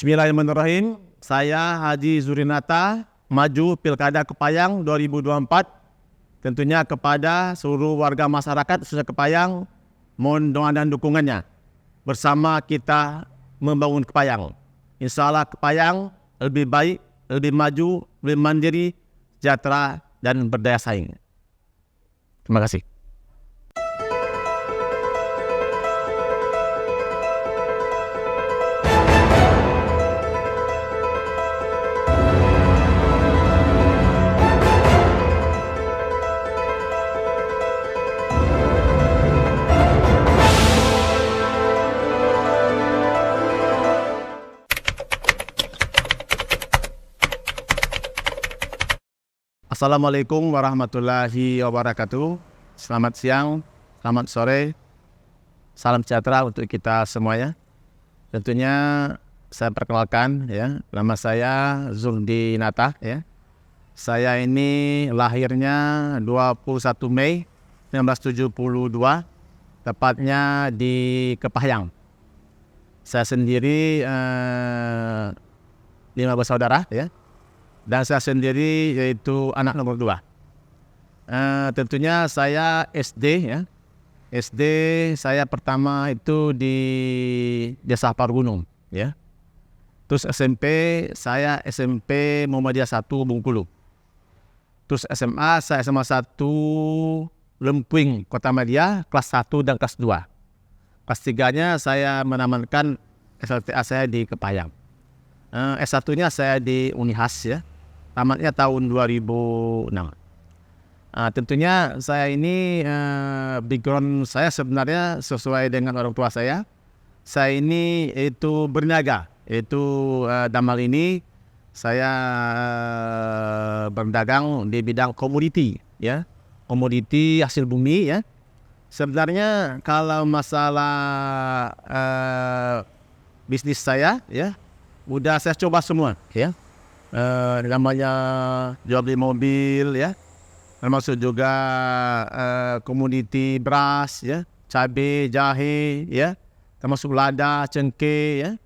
Bismillahirrahmanirrahim. Saya Haji Zurinata, maju Pilkada Kepayang 2024. Tentunya kepada seluruh warga masyarakat khususnya Kepayang, mohon doa dan dukungannya. Bersama kita membangun Kepayang. Insya Allah Kepayang lebih baik, lebih maju, lebih mandiri, sejahtera, dan berdaya saing. Terima kasih. Assalamualaikum warahmatullahi wabarakatuh. Selamat siang, selamat sore, salam sejahtera untuk kita semuanya. Tentunya saya perkenalkan ya, nama saya Zurinata ya. Saya ini lahirnya 21 Mei 1972, tepatnya di Kepayang. Saya sendiri 5 bersaudara ya. Dan saya sendiri yaitu anak nomor 2. Tentunya saya SD ya. SD saya pertama itu di Desa Pargunung ya. Terus SMP saya SMP Muhammadiyah 1 Bengkulu. Terus SMA saya SMA 1 Lempuing Kota Madia kelas 1 dan kelas 2. Kelas 3-nya saya menamatkan SLTA saya di Kepayang. S1-nya saya di Unihas ya. Tamatnya tahun 2006. Tentunya saya ini background saya sebenarnya sesuai dengan orang tua saya. Saya ini itu berniaga, dalam hal ini saya berdagang di bidang komoditi, ya, komoditi hasil bumi, ya. Sebenarnya kalau masalah bisnis saya, ya, udah saya coba semua, ya. Namanya jual beli mobil ya, termasuk juga komoditi beras ya, cabai, jahe ya, termasuk lada, cengkeh ya.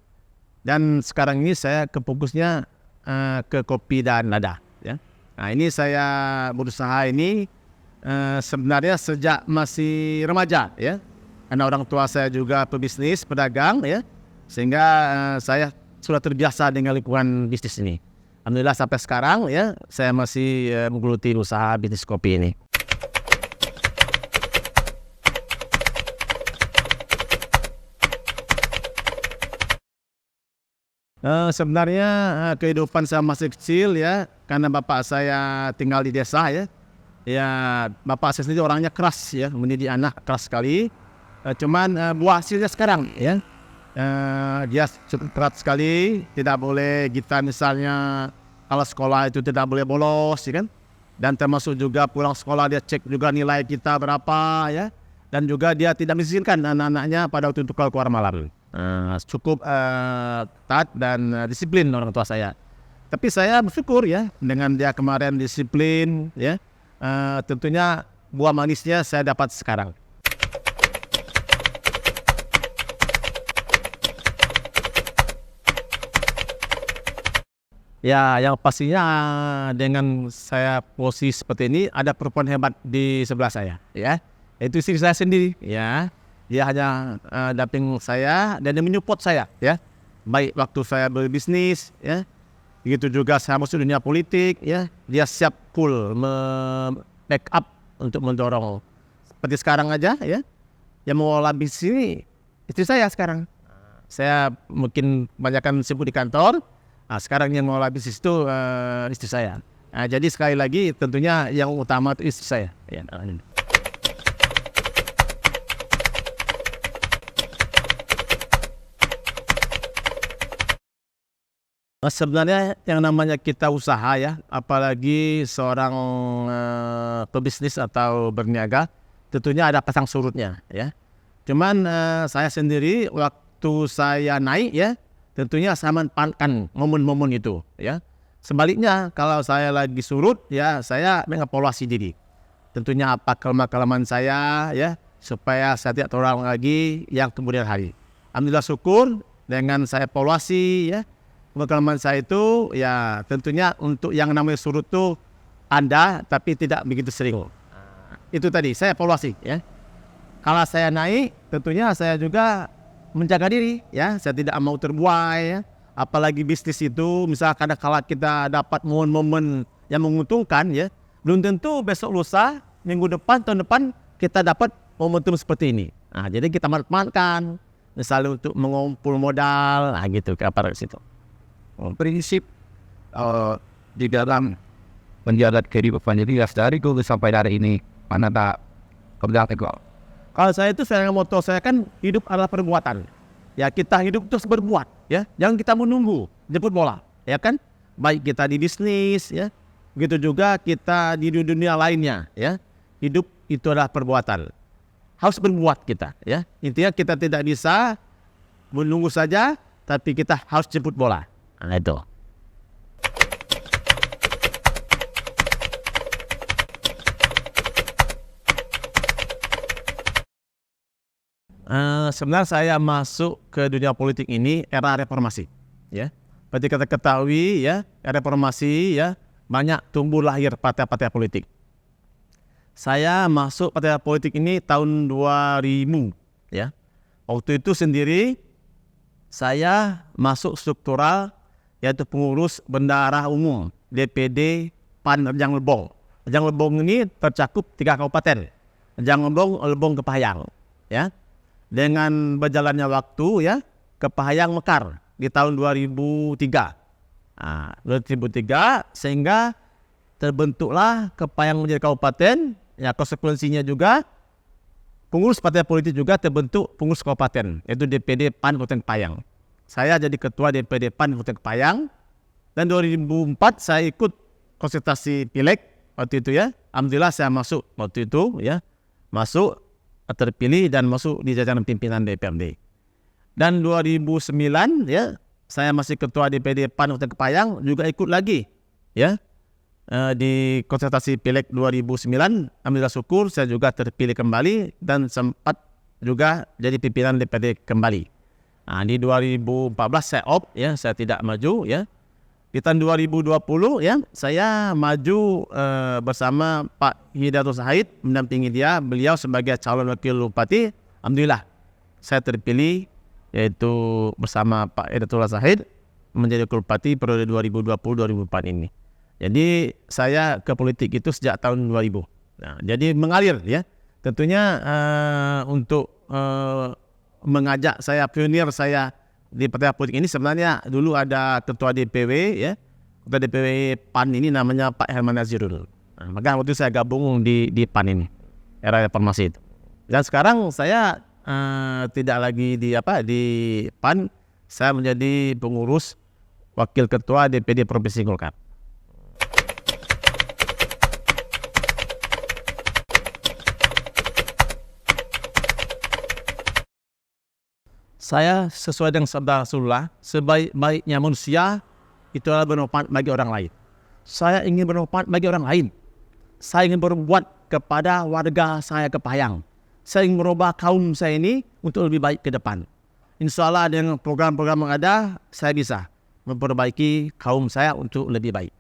Dan sekarang ini saya fokusnya ke kopi dan lada ya. Nah, ini saya berusaha ini sebenarnya sejak masih remaja ya. Karena orang tua saya juga pebisnis, pedagang ya. Sehingga saya sudah terbiasa dengan lingkungan bisnis ini. Alhamdulillah sampai sekarang ya saya masih menggeluti usaha bisnis kopi ini. Sebenarnya kehidupan saya masih kecil ya, karena bapak saya tinggal di desa ya. Ya bapak saya sendiri orangnya keras ya, mendidik anak keras sekali. Cuman buah hasilnya sekarang ya. Dia cukup keras sekali, tidak boleh kita misalnya kalau sekolah itu tidak boleh bolos ya kan, dan termasuk juga pulang sekolah dia cek juga nilai kita berapa ya, dan juga dia tidak mengizinkan anak-anaknya pada waktu itu keluar malam. Cukup taat dan disiplin orang tua saya. Tapi saya bersyukur ya dengan dia kemarin disiplin ya, tentunya buah manisnya saya dapat sekarang. Ya, yang pastinya dengan saya posisi seperti ini ada perempuan hebat di sebelah saya, ya. Itu istri saya sendiri, ya. Dia hanya damping saya dan dia menyupport saya, ya. Baik waktu saya berbisnis, ya. Begitu juga saya masuk dunia politik, ya. Dia siap full backup untuk mendorong. Seperti sekarang aja, ya. Yang mengelola bisnis ini istri saya sekarang. Saya mungkin kebanyakan sibuk di kantor. Nah, sekarang yang mengelola bisnis itu istri saya. Nah, jadi sekali lagi tentunya yang utama itu istri saya. Ya, sebenarnya yang namanya kita usaha ya, apalagi seorang pebisnis atau berniaga, tentunya ada pasang surutnya ya. Cuman saya sendiri waktu saya naik ya, tentunya saya manfaatkan momen-momen itu ya. Sebaliknya kalau saya lagi surut ya saya mengevaluasi diri. Tentunya apa kelemahan saya ya, supaya saya tidak terulang lagi yang kemudian hari. Alhamdulillah syukur dengan saya evaluasi ya. pengalaman saya itu ya tentunya untuk yang namanya surut tuh ada, tapi tidak begitu sering. Itu tadi saya evaluasi ya. Kalau saya naik, tentunya saya juga menjaga diri ya. Saya tidak mau terbuai ya. Apalagi bisnis itu, misalkan kalau kita dapat momen-momen yang menguntungkan ya, belum tentu besok lusa, minggu depan, tahun depan kita dapat momentum seperti ini. Nah, jadi kita manfaatkan, misalnya untuk mengumpul modal, nah gitu ke apa situ. Prinsip di dalam menjaga kehidupan jadi dari dulu sampai hari ini mana tak kerja tegal. Kalau saya itu saya moto saya kan hidup adalah perbuatan. Ya kita hidup terus berbuat ya. Jangan kita menunggu jemput bola ya kan. Baik kita di bisnis ya. Begitu juga kita di dunia lainnya ya. Hidup itu adalah perbuatan. Harus berbuat kita ya. Intinya kita tidak bisa menunggu saja, tapi kita harus jemput bola. Nah itu. Sebenarnya saya masuk ke dunia politik ini era reformasi ya. Seperti kita ketahui ya, era reformasi ya, banyak tumbuh lahir partai-partai politik. Saya masuk partai politik ini tahun 2000 ya. Waktu itu sendiri saya masuk struktural yaitu pengurus bendahara umum DPD PAN Rejang Lebong. Rejang Lebong ini tercakup 3 kabupaten. Rejang Lebong, Lebong, Kepahayang ya. Dengan berjalannya waktu ya, Kepahayang mekar di tahun 2003. Nah, 2003 sehingga terbentuklah Kepahayang menjadi kabupaten. Ya, konsekuensinya juga pengurus partai politik juga terbentuk pengurus kabupaten, yaitu DPD PAN Kabupaten Kepahayang. Saya jadi ketua DPD PAN Kabupaten Kepahayang dan 2004 saya ikut konsultasi pileg waktu itu ya. Alhamdulillah saya masuk waktu itu ya, masuk terpilih dan masuk di jajaran pimpinan DPRD. Dan 2009 ya, saya masih ketua DPD PAN Kabupaten Kepahayang juga ikut lagi ya. Di konsultasi pileg 2009, alhamdulillah syukur saya juga terpilih kembali dan sempat juga jadi pimpinan DPD kembali. Nah, di 2014 saya off ya, saya tidak maju ya. Di tahun 2020 ya, saya maju bersama Pak Hidayatullah Said mendampingi dia, beliau sebagai calon wakil bupati. Alhamdulillah saya terpilih yaitu bersama Pak Hidayatullah Said menjadi wakil bupati periode 2020-2024 ini. Jadi saya ke politik itu sejak tahun 2000. Nah, jadi mengalir ya. Tentunya untuk mengajak saya pionir saya di partai politik ini sebenarnya dulu ada ketua DPW ya. Ketua DPW PAN ini namanya Pak Herman Nazirul. Nah, maka waktu itu saya gabung di PAN ini era reformasi itu. Dan sekarang saya tidak lagi di PAN, saya menjadi pengurus wakil ketua DPD Provinsi Golkar. Saya sesuai dengan sabda Rasulullah, sebaik-baiknya manusia itu adalah bermanfaat bagi orang lain. Saya ingin bermanfaat bagi orang lain. Saya ingin berbuat kepada warga saya Kepahayang. Saya ingin merubah kaum saya ini untuk lebih baik ke depan. Insya Allah dengan program-program yang ada, saya bisa memperbaiki kaum saya untuk lebih baik.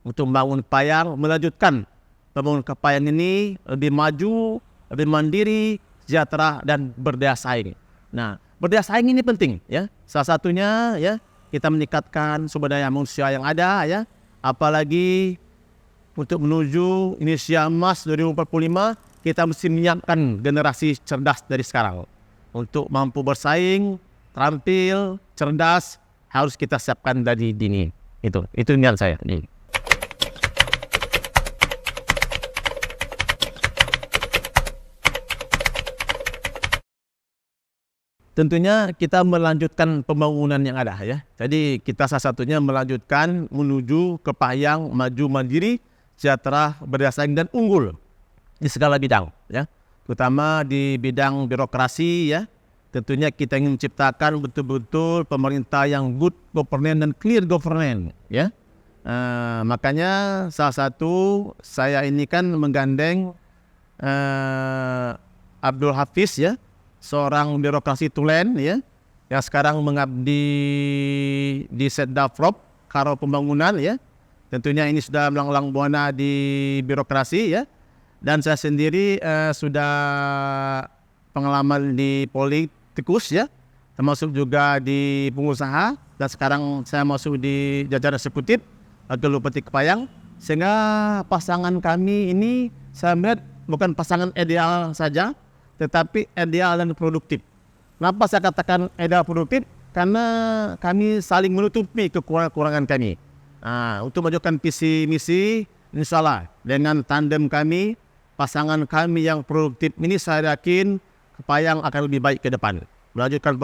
Untuk membangun Kepahayang, melanjutkan pembangunan Kepahayang ini lebih maju, lebih mandiri, sejahtera dan berdaya saing. Nah, berdaya saing ini penting ya. Salah satunya ya kita meningkatkan sumber daya manusia yang ada ya. Apalagi untuk menuju Indonesia Emas 2045 kita mesti menyiapkan generasi cerdas dari sekarang. Untuk mampu bersaing, terampil, cerdas harus kita siapkan dari dini. Itu niat saya. Tentunya kita melanjutkan pembangunan yang ada ya. Jadi kita salah satunya melanjutkan menuju Kepahayang maju mandiri, sejahtera, berdaya saing dan unggul di segala bidang ya. Terutama di bidang birokrasi ya. Tentunya kita ingin menciptakan betul-betul pemerintah yang good governance dan clear governance ya. Makanya salah satu saya ini kan menggandeng Abdul Hafiz ya, seorang birokrasi tulen ya, yang sekarang mengabdi di Setda Prop Karo Pembangunan ya. Tentunya ini sudah melanglang buana di birokrasi ya. Dan saya sendiri sudah pengalaman di politikus ya, termasuk juga di pengusaha, dan sekarang saya masuk di jajaran eksekutif Gelu Peti Kepayang. Sehingga pasangan kami ini saya melihat bukan pasangan ideal saja, tetapi ideal dan produktif. Kenapa saya katakan ideal produktif? Karena kami saling menutupi kekurangan kami. Untuk menunjukkan visi misi, insya Allah dengan tandem kami, pasangan kami yang produktif ini, saya yakin Kepayang akan lebih baik ke depan. Melanjutkan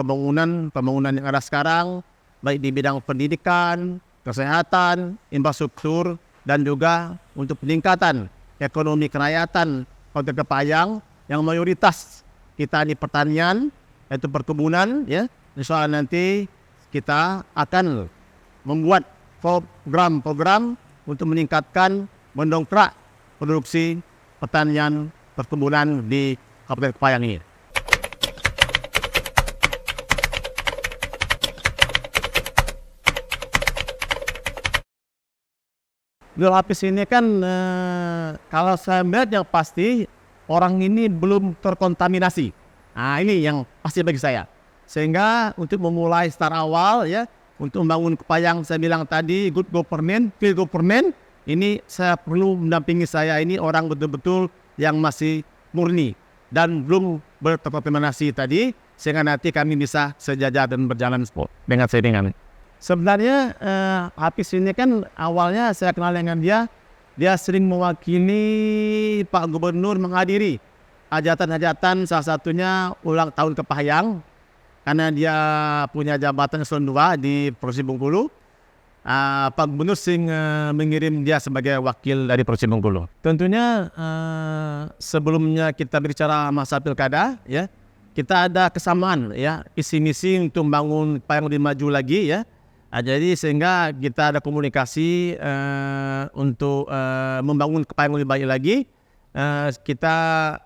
pembangunan yang ada sekarang, baik di bidang pendidikan, kesehatan, infrastruktur, dan juga untuk peningkatan ekonomi kerakyatan Kota Kepayang yang mayoritas kita di pertanian, yaitu perkebunan ya. Insya Allah nanti kita akan membuat program-program untuk meningkatkan, mendongkrak produksi pertanian perkebunan di Kabupaten Kepayang ini. Gel Hafiz ini kan kalau saya melihat yang pasti orang ini belum terkontaminasi. Ini yang pasti bagi saya. Sehingga untuk memulai start awal ya, untuk membangun Kepayang, saya bilang tadi good government, field government, ini saya perlu mendampingi saya ini orang betul-betul yang masih murni dan belum berkontaminasi tadi, sehingga nanti kami bisa sejajar dan berjalan dengan seiringan. Sebenarnya Hafiz ini kan awalnya saya kenal dengan dia sering mewakili Pak Gubernur menghadiri hajatan-hajatan, salah satunya ulang tahun Kepayang, karena dia punya jabatan eselon 2 di Provinsi Bengkulu. Pak Gubernur sering mengirim dia sebagai wakil dari Provinsi Bengkulu. Tentunya sebelumnya kita bicara masa pilkada ya, kita ada kesamaan ya, visi misi untuk membangun Kepayang lebih maju lagi ya. Jadi sehingga kita ada komunikasi untuk membangun Kepayang lebih baik lagi. Kita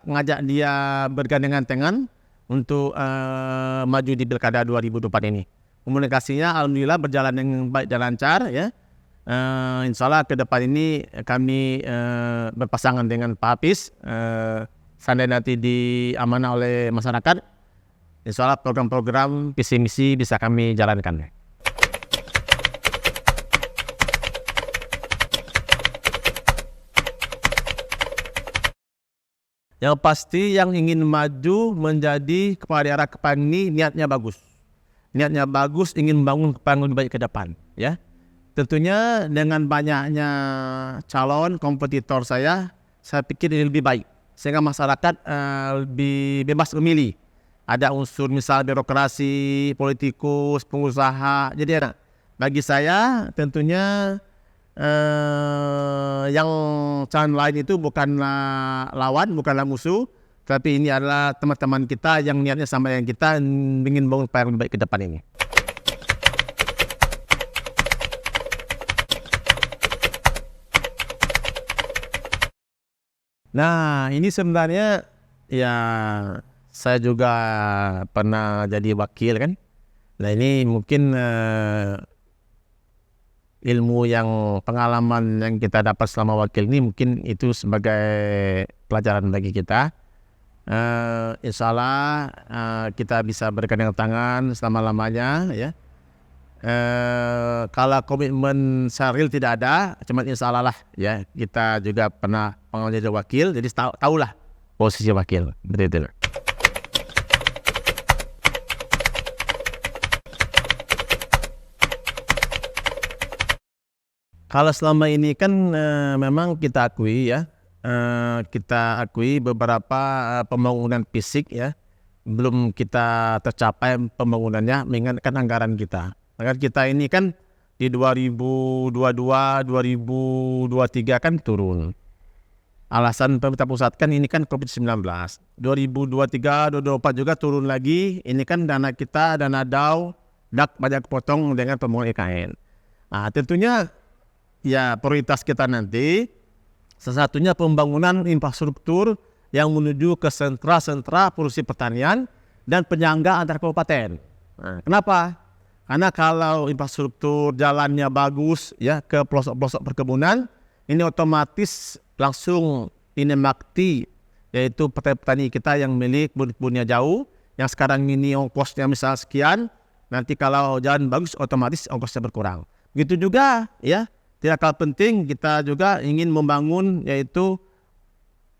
ngajak dia bergandengan tangan untuk maju di Pilkada 2024 ini. Komunikasinya alhamdulillah berjalan dengan baik dan lancar ya. Insya Allah ke depan ini kami berpasangan dengan Pak Hafiz. Seandainya nanti diamanah oleh masyarakat, insya Allah program-program visi misi bisa kami jalankan. Yang pasti yang ingin maju menjadi kepala daerah Kepayang ini niatnya bagus. Niatnya bagus, ingin membangun Kepayang lebih baik ke depan. Ya, tentunya dengan banyaknya calon kompetitor saya pikir ini lebih baik. Sehingga masyarakat lebih bebas memilih. Ada unsur misal birokrasi, politikus, pengusaha. Jadi bagi saya tentunya yang calon lain itu bukanlah lawan, bukanlah musuh, tapi ini adalah teman-teman kita yang niatnya sama dengan kita, ingin bangun Kepayang lebih baik ke depan ini. Nah, ini sebenarnya ya saya juga pernah jadi wakil kan. Nah, ini mungkin ilmu yang pengalaman yang kita dapat selama wakil ini mungkin itu sebagai pelajaran bagi kita. Insya Allah kita bisa bergandeng tangan selama-lamanya ya. Kalau komitmen serial tidak ada, cuma insya Allah lah ya, kita juga pernah pengalaman jadi wakil, jadi tahulah posisi wakil betul. Kalau selama ini kan memang kita akui ya, beberapa pembangunan fisik ya belum kita tercapai pembangunannya, mengingatkan anggaran kita. Anggaran kita ini kan di 2022, 2023 kan turun. Alasan pemerintah pusat kan ini kan COVID-19. 2023, 2024 juga turun lagi. Ini kan dana kita, dana DAU, DAK pajak potong dengan pembangunan IKN. Nah, tentunya ya prioritas kita nanti salah satunya pembangunan infrastruktur yang menuju ke sentra-sentra produksi pertanian dan penyangga antar kabupaten. Nah, kenapa? Karena kalau infrastruktur jalannya bagus ya ke pelosok-pelosok perkebunan, ini otomatis langsung dinikmati, yaitu petani-petani kita yang milik kebun-kebunnya jauh, yang sekarang ini ongkosnya misal sekian, nanti kalau jalan bagus otomatis ongkosnya berkurang. Begitu juga ya, tidak kalah penting kita juga ingin membangun yaitu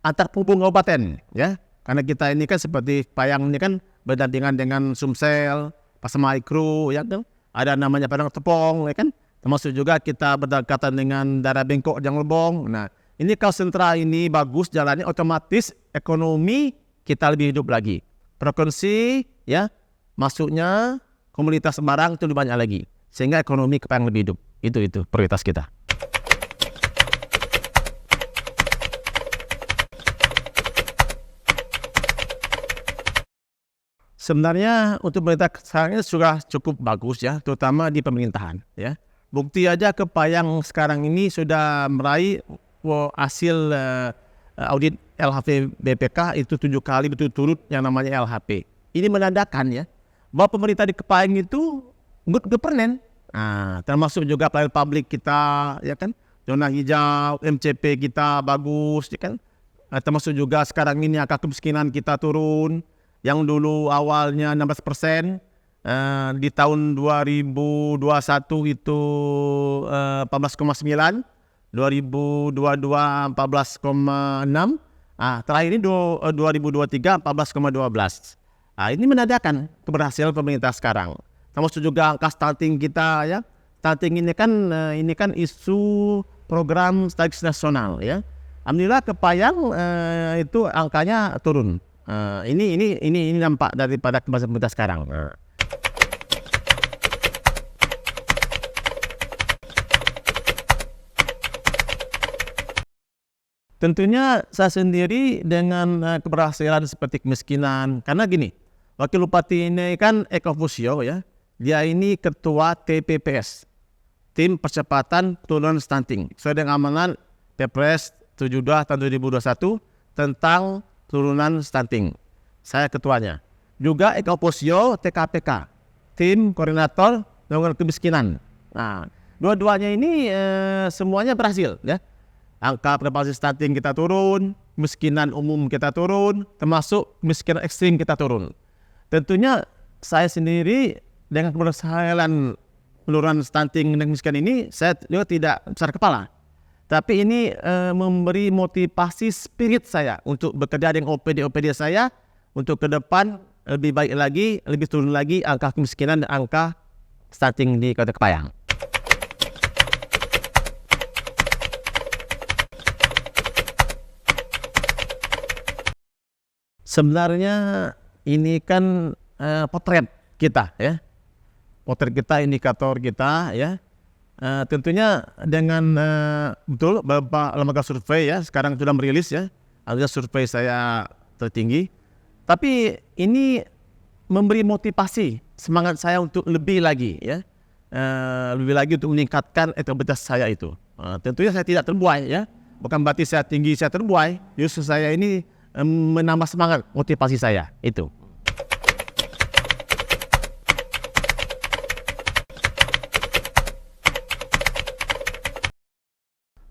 antar penghubung kabupaten ya. Karena kita ini kan seperti Payang ini kan berdampingan dengan Sumsel, Pasema Ikru, ya kan? Ada namanya Padang Tepong, ya kan? Termasuk juga kita berdekatan dengan daerah Bengkok, Janglebong. Nah, ini kalau sentra ini bagus jalannya, otomatis ekonomi kita lebih hidup lagi. Frekuensi, ya, masuknya komunitas barang itu lebih banyak lagi, sehingga ekonomi Kepayang lebih hidup. Itu prioritas kita. Sebenarnya untuk pemerintah sekarang ini sudah cukup bagus ya, terutama di pemerintahan ya. Bukti aja Kepayang sekarang ini sudah meraih hasil audit LHP BPK itu 7 kali berturut-turut yang namanya LHP. Ini menandakan ya bahwa pemerintah di Kepayang itu good governance. Nah, termasuk juga pelayanan publik kita ya kan, zona hijau, MCP kita bagus ya kan. Termasuk juga sekarang ini angka kemiskinan kita turun. Yang dulu awalnya 16%, di tahun 2021 itu 14,9, 2022 14,6, terakhir ini 2023 14,12. Ini menandakan keberhasilan pemerintah sekarang. Termasuk juga angka stunting kita ya. Stunting ini kan isu program strategis nasional ya. Alhamdulillah Kepayang itu angkanya turun. Ini nampak daripada kebijakan pemerintah sekarang. Tentunya saya sendiri dengan keberhasilan seperti kemiskinan, karena gini, Wakil Bupati ini kan Eko Fusio ya, dia ini ketua TPPS, Tim Percepatan Penurunan Stunting, sesuai dengan amanat Perpres 72 tahun 2021 tentang turunan stunting. Saya ketuanya. Juga Eko Fusio TKPK, Tim Koordinator Penanggulangan Kemiskinan. Nah, dua-duanya ini semuanya berhasil ya. Angka prevaleksi stunting kita turun, kemiskinan umum kita turun, termasuk kemiskinan ekstrim kita turun. Tentunya saya sendiri dengan keberhasilan penurunan stunting dan kemiskinan ini, saya juga tidak besar kepala. Tapi ini memberi motivasi spirit saya untuk bekerja dengan OPD saya untuk ke depan lebih baik lagi, lebih turun lagi angka kemiskinan dan angka stunting di Kota Kepayang. Sebenarnya ini kan potret kita ya. Potret kita, indikator kita ya. Tentunya dengan betul beberapa lembaga survei ya sekarang sudah merilis ya, ada survei saya tertinggi, tapi ini memberi motivasi semangat saya untuk lebih lagi ya, lebih lagi untuk meningkatkan elektabilitas saya itu. Tentunya saya tidak terbuai ya, bukan berarti saya tinggi saya terbuai, justru saya ini menambah semangat motivasi saya itu.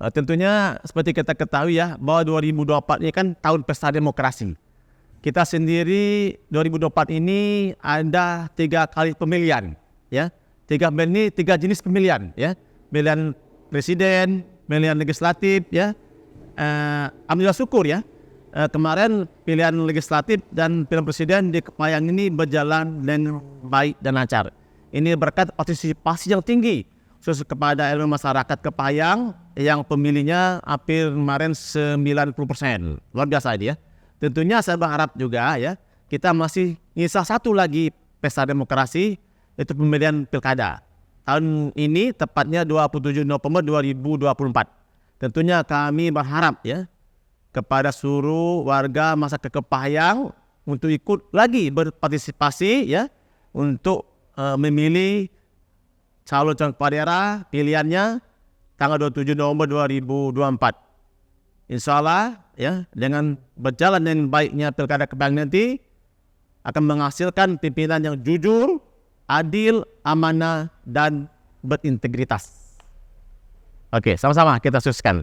Tentunya seperti kita ketahui ya bahwa 2024 ini kan tahun pesta demokrasi. Kita sendiri 2024 ini ada 3 kali pemilihan ya. 3 jenis pemilihan ya. Pemilihan presiden, pemilihan legislatif ya. Alhamdulillah syukur ya. Kemarin pilihan legislatif dan pilihan presiden di Kepayang ini berjalan dengan baik dan lancar. Ini berkat partisipasi yang tinggi khusus kepada elemen masyarakat Kepayang yang pemilihnya hampir kemarin 90%. Luar biasa dia. Tentunya saya berharap juga ya, kita masih nyisa satu lagi pesta demokrasi, yaitu pemilihan pilkada. Tahun ini tepatnya 27 November 2024. Tentunya kami berharap ya kepada seluruh warga masyarakat Kepayang untuk ikut lagi berpartisipasi ya untuk memilih calon kepala daerah pilihannya tanggal 27 November 2024. Insya Allah ya dengan berjalan dengan baiknya pilkada Kepayang nanti akan menghasilkan pimpinan yang jujur, adil, amanah, dan berintegritas. Oke, sama-sama kita sukseskan.